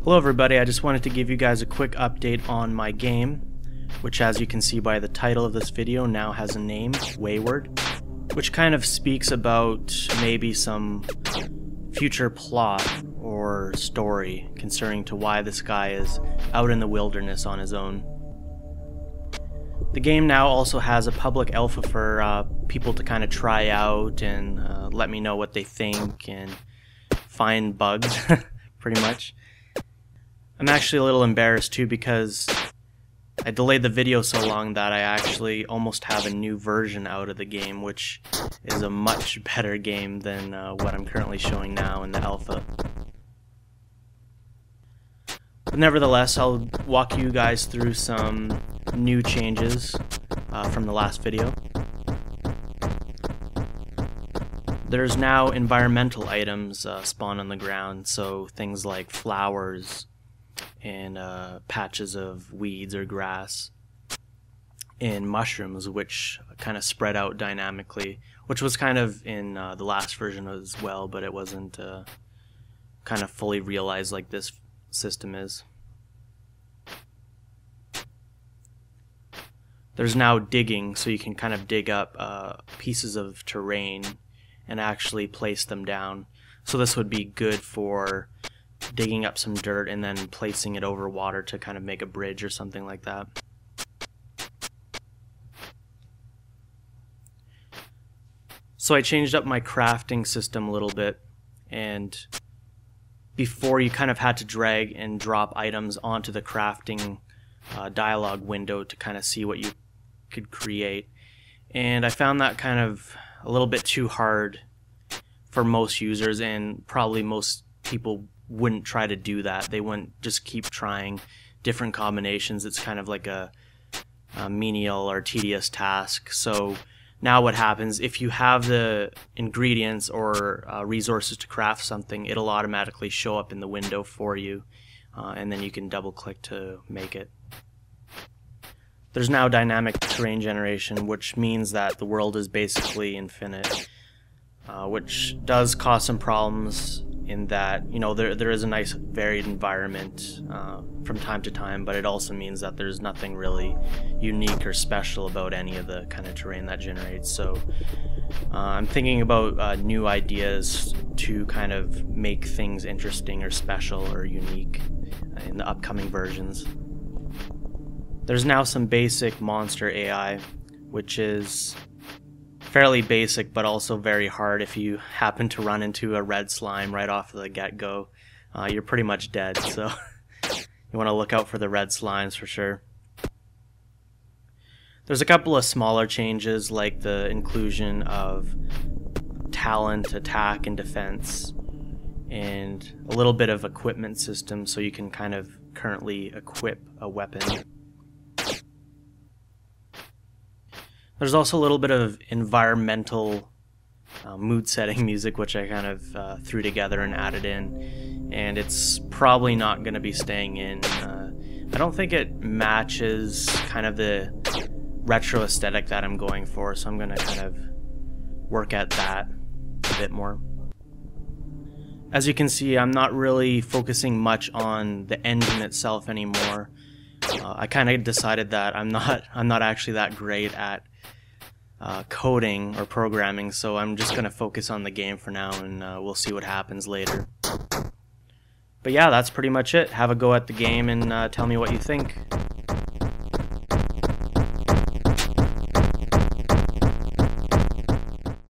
Hello everybody, I just wanted to give you guys a quick update on my game, which as you can see by the title of this video now has a name, Wayward, which kind of speaks about maybe some future plot or story concerning to why this guy is out in the wilderness on his own. The game now also has a public alpha for people to kind of try out and let me know what they think and find bugs, pretty much. I'm actually a little embarrassed too because I delayed the video so long that I actually almost have a new version out of the game, which is a much better game than what I'm currently showing now in the alpha. But nevertheless, I'll walk you guys through some new changes from the last video. There's now environmental items spawn on the ground, so things like flowers and patches of weeds or grass and mushrooms, which kind of spread out dynamically, which was kind of in the last version as well, but it wasn't kind of fully realized like this system is. There's now digging, so you can kind of dig up pieces of terrain and actually place them down. So this would be good for digging up some dirt and then placing it over water to kind of make a bridge or something like that. So I changed up my crafting system a little bit, and before you kind of had to drag and drop items onto the crafting dialog window to kind of see what you could create, and I found that kind of a little bit too hard for most users, and probably most people wouldn't try to do that. They wouldn't just keep trying different combinations. It's kind of like a menial or tedious task. So now what happens, if you have the ingredients or resources to craft something, it'll automatically show up in the window for you, and then you can double click to make it. There's now dynamic terrain generation, which means that the world is basically infinite, which does cause some problems in that, you know, there is a nice varied environment from time to time, but it also means that there's nothing really unique or special about any of the kind of terrain that generates. So I'm thinking about new ideas to kind of make things interesting or special or unique in the upcoming versions. There's now some basic monster AI, which is fairly basic but also very hard. If you happen to run into a red slime right off the get-go, you're pretty much dead, so you want to look out for the red slimes for sure. There's a couple of smaller changes, like the inclusion of talent, attack, and defense, and a little bit of equipment system, so you can kind of currently equip a weapon. There's also a little bit of environmental mood setting music, which I kind of threw together and added in, and it's probably not going to be staying in. I don't think it matches kind of the retro aesthetic that I'm going for, so I'm going to kind of work at that a bit more. As you can see, I'm not really focusing much on the engine itself anymore. I kind of decided that I'm not actually that great at coding or programming, so I'm just going to focus on the game for now, and we'll see what happens later. But yeah, that's pretty much it. Have a go at the game and tell me what you think.